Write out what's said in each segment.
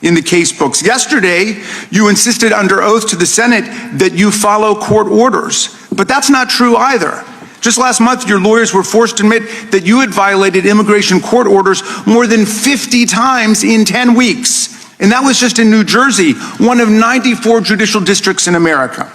in the case books. Yesterday, you insisted under oath to the Senate that you follow court orders, but that's not true either. Just last month, your lawyers were forced to admit that you had violated immigration court orders more than 50 times in 10 weeks. And that was just in New Jersey, one of 94 judicial districts in America.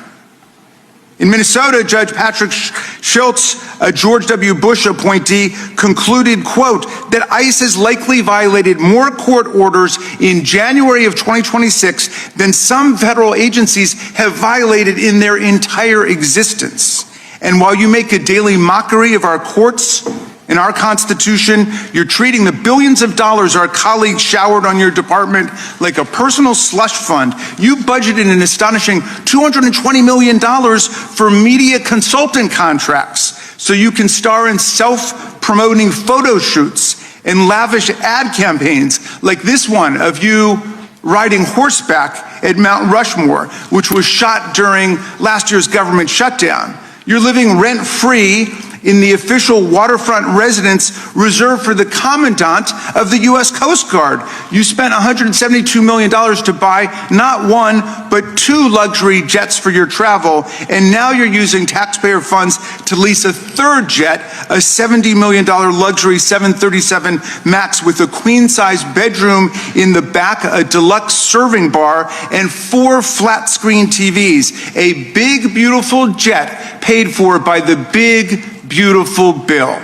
In Minnesota, Judge Patrick Schultz, a George W. Bush appointee, concluded, quote, that ICE has likely violated more court orders in January of 2026 than some federal agencies have violated in their entire existence. And while you make a daily mockery of our courts and our Constitution, you're treating the billions of dollars our colleagues showered on your department like a personal slush fund. You budgeted an astonishing $220 million for media consultant contracts so you can star in self-promoting photo shoots and lavish ad campaigns like this one of you riding horseback at Mount Rushmore, which was shot during last year's government shutdown. You're living rent-free in the official waterfront residence reserved for the Commandant of the U.S. Coast Guard. You spent $172 million to buy not one, but 2 luxury jets for your travel, and now you're using taxpayer funds to lease a third jet, a $70 million luxury 737 MAX with a queen-size bedroom in the back, a deluxe serving bar, and 4 flat-screen TVs. A big, beautiful jet paid for by the big, beautiful bill.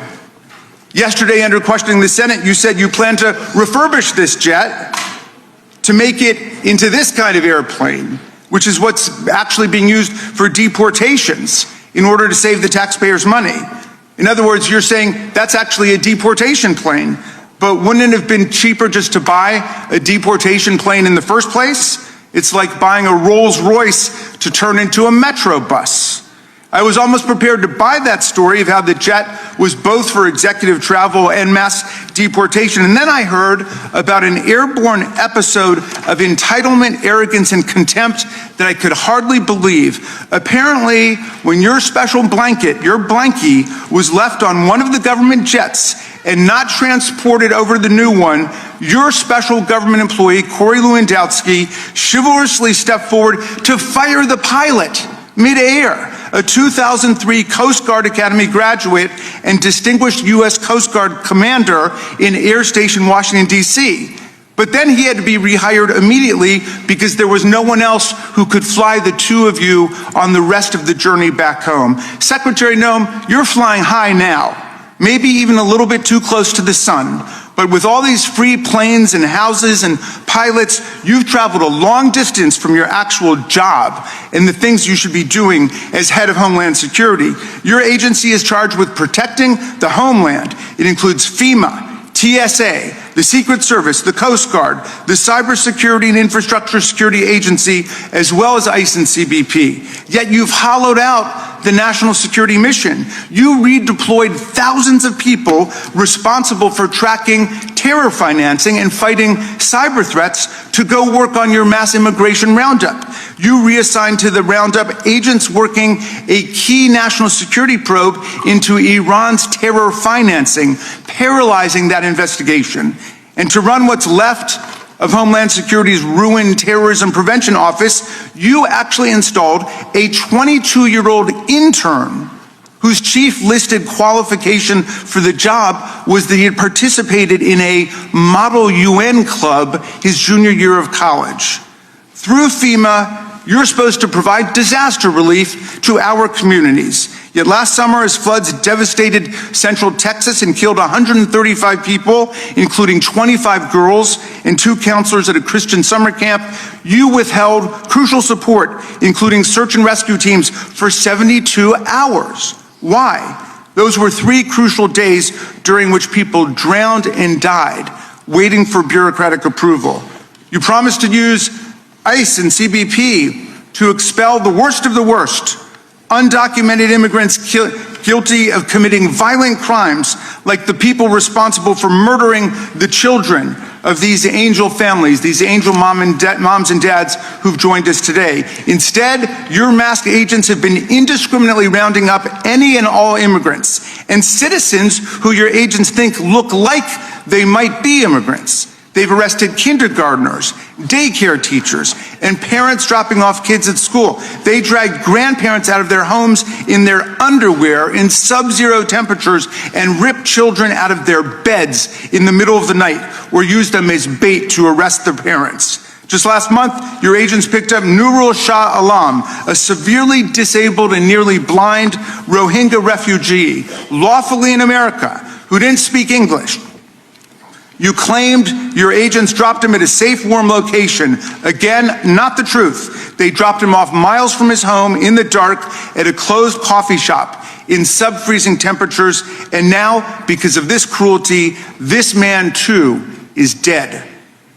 Yesterday, under questioning the Senate, you said you plan to refurbish this jet to make it into this kind of airplane, which is what's actually being used for deportations in order to save the taxpayers' money. In other words, you're saying that's actually a deportation plane, but wouldn't it have been cheaper just to buy a deportation plane in the first place? It's like buying a Rolls Royce to turn into a Metro bus. I was almost prepared to buy that story of how the jet was both for executive travel and mass deportation. And then I heard about an airborne episode of entitlement, arrogance, and contempt that I could hardly believe. Apparently, when your special blanket, your blankie, was left on one of the government jets and not transported over the new one, your special government employee, Corey Lewandowski, chivalrously stepped forward to fire the pilot mid-air, a 2003 Coast Guard Academy graduate and distinguished U.S. Coast Guard commander in Air Station Washington, D.C. But then he had to be rehired immediately because there was no one else who could fly the two of you on the rest of the journey back home. Secretary Noem, you're flying high now, maybe even a little bit too close to the sun. But with all these free planes and houses and pilots, you've traveled a long distance from your actual job and the things you should be doing as head of Homeland Security. Your agency is charged with protecting the homeland. It includes FEMA, TSA, the Secret Service, the Coast Guard, the Cybersecurity and Infrastructure Security Agency, as well as ICE and CBP. Yet you've hollowed out the national security mission. You redeployed thousands of people responsible for tracking terror financing and fighting cyber threats to go work on your mass immigration roundup. You reassigned to the roundup agents working a key national security probe into Iran's terror financing, paralyzing that investigation. And to run what's left of Homeland Security's ruined terrorism prevention office, you actually installed a 22-year-old intern whose chief listed qualification for the job was that he had participated in a model UN club his junior year of college. Through FEMA, you're supposed to provide disaster relief to our communities. Yet last summer, as floods devastated central Texas and killed 135 people, including 25 girls and 2 counselors at a Christian summer camp, you withheld crucial support, including search and rescue teams, for 72 hours. Why? Those were 3 crucial days during which people drowned and died, waiting for bureaucratic approval. You promised to use ICE and CBP to expel the worst of the worst, undocumented immigrants guilty of committing violent crimes like the people responsible for murdering the children of these angel families, these angel moms and dads who've joined us today. Instead, your masked agents have been indiscriminately rounding up any and all immigrants and citizens who your agents think look like they might be immigrants. They've arrested kindergartners, daycare teachers, and parents dropping off kids at school. They dragged grandparents out of their homes in their underwear in sub-zero temperatures and ripped children out of their beds in the middle of the night or used them as bait to arrest their parents. Just last month, your agents picked up Nurul Shah Alam, a severely disabled and nearly blind Rohingya refugee, lawfully in America, who didn't speak English. You claimed your agents dropped him at a safe, warm location. Again, not the truth. They dropped him off miles from his home in the dark at a closed coffee shop in sub-freezing temperatures. And now, because of this cruelty, this man too is dead.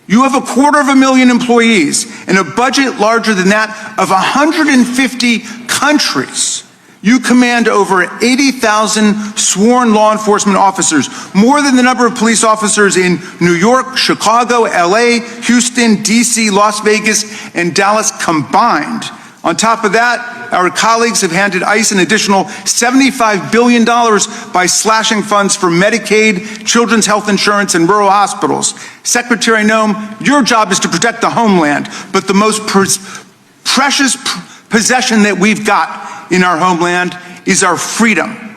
You have 250,000 employees and a budget larger than that of 150 countries. You command over 80,000 sworn law enforcement officers, more than the number of police officers in New York, Chicago, LA, Houston, DC, Las Vegas, and Dallas combined. On top of that, our colleagues have handed ICE an additional $75 billion by slashing funds for Medicaid, children's health insurance, and rural hospitals. Secretary Noem, your job is to protect the homeland, but the most precious possession that we've got in our homeland is our freedom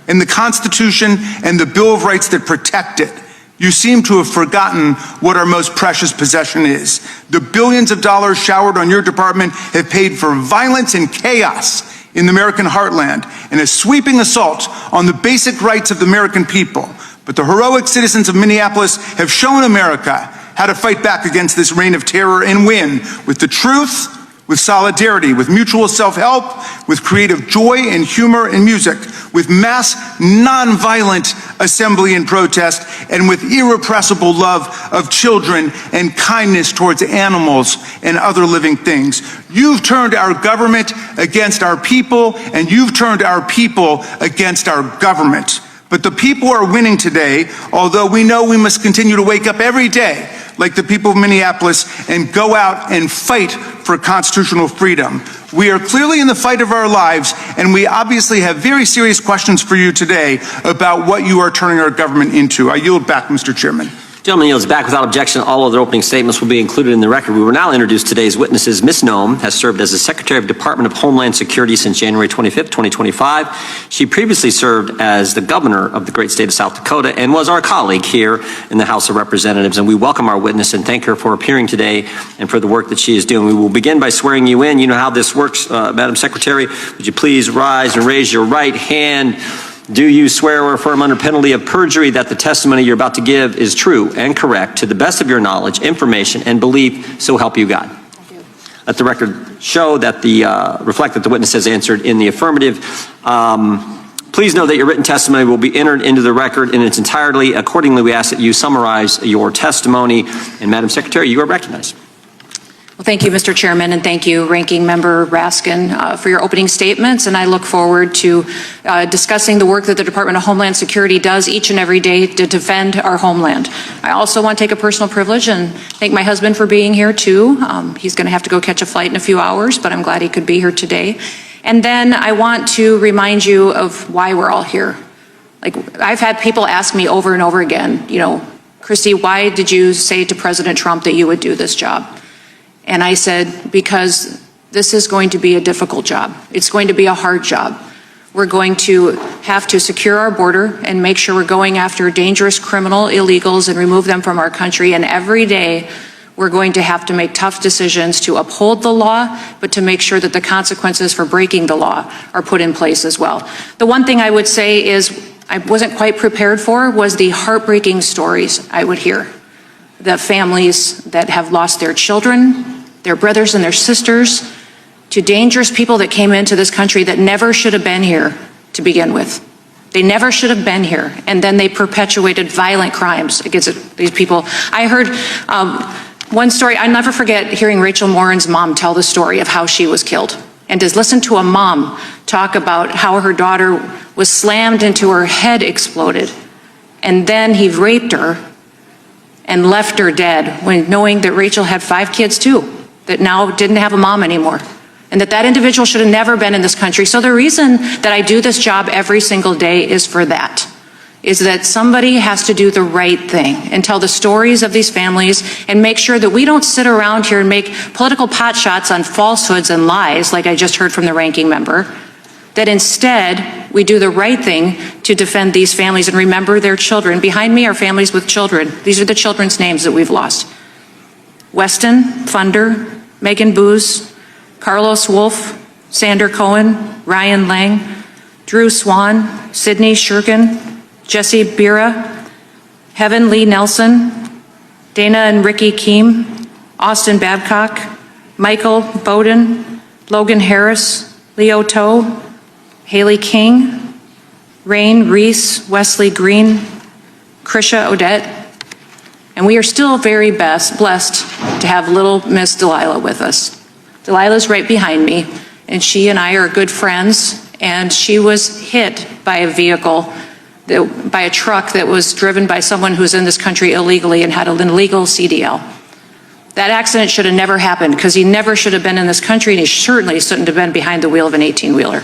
and the Constitution and the Bill of Rights that protect it. You seem to have forgotten what our most precious possession is. The billions of dollars showered on your department have paid for violence and chaos in the American heartland and a sweeping assault on the basic rights of the American people. But the heroic citizens of Minneapolis have shown America how to fight back against this reign of terror and win with the truth, with solidarity, with mutual self-help, with creative joy and humor and music, with mass nonviolent assembly and protest, and with irrepressible love of children and kindness towards animals and other living things. You've turned our government against our people, and you've turned our people against our government. But the people are winning today, although we know we must continue to wake up every day like the people of Minneapolis and go out and fight for constitutional freedom. We are clearly in the fight of our lives, and we obviously have very serious questions for you today about what you are turning our government into. I yield back, Mr. Chairman. Gentleman yields back without objection. All of their opening statements will be included in the record. We will now introduce today's witnesses. Ms. Noem has served as the Secretary of Department of Homeland Security since January 25th, 2025. She previously served as the governor of the great state of South Dakota and was our colleague here in the House of Representatives. And we welcome our witness and thank her for appearing today and for the work that she is doing. We will begin by swearing you in. You know how this works, Madam Secretary. Would you please rise and raise your right hand? Do you swear or affirm under penalty of perjury that the testimony you're about to give is true and correct to the best of your knowledge, information, and belief, so help you God? I do. Let the record show that reflect that the witness has answered in the affirmative. Please know that your written testimony will be entered into the record in its entirety. Accordingly, we ask that you summarize your testimony. And Madam Secretary, you are recognized. Well, thank you, Mr. Chairman, and thank you, Ranking Member Raskin, for your opening statements. And I look forward to discussing the work that the Department of Homeland Security does each and every day to defend our homeland. I also want to take a personal privilege and thank my husband for being here, too. He's going to have to go catch a flight in a few hours, but I'm glad he could be here today. And then I want to remind you of why we're all here. Like, I've had people ask me over and over again, you know, Kristi, why did you say to President Trump that you would do this job? And I said, because this is going to be a difficult job. It's going to be a hard job. We're going to have to secure our border and make sure we're going after dangerous criminal illegals and remove them from our country. And every day, we're going to have to make tough decisions to uphold the law, but to make sure that the consequences for breaking the law are put in place as well. The one thing I would say is I wasn't quite prepared for was the heartbreaking stories I would hear. The families that have lost their children, their brothers and their sisters, to dangerous people that came into this country that never should have been here to begin with. They never should have been here, and then they perpetuated violent crimes against these people. I heard one story, I'll never forget hearing Rachel Morin's mom tell the story of how she was killed. And to listen to a mom talk about how her daughter was slammed into her head exploded, and then he raped her and left her dead, when knowing that Rachel had 5 kids too, that now didn't have a mom anymore, and that individual should have never been in this country. So the reason that I do this job every single day is for that, is that somebody has to do the right thing and tell the stories of these families and make sure that we don't sit around here and make political pot shots on falsehoods and lies like I just heard from the ranking member, that instead we do the right thing to defend these families and remember their children. Behind me are families with children. These are the children's names that we've lost. Weston Funder, Megan Booz, Carlos Wolf, Sander Cohen, Ryan Lang, Drew Swan, Sidney Shurkin, Jesse Bira, Heaven Lee Nelson, Dana and Ricky Keem, Austin Babcock, Michael Bowden, Logan Harris, Leo Toe, Haley King, Rain Reese, Wesley Green, Krisha Odette, and we are still very blessed to have little Miss Delilah with us. Delilah's right behind me, and she and I are good friends, and she was hit by a vehicle, by a truck that was driven by someone who's in this country illegally and had an illegal CDL. That accident should have never happened because he never should have been in this country, and he certainly shouldn't have been behind the wheel of an 18-wheeler.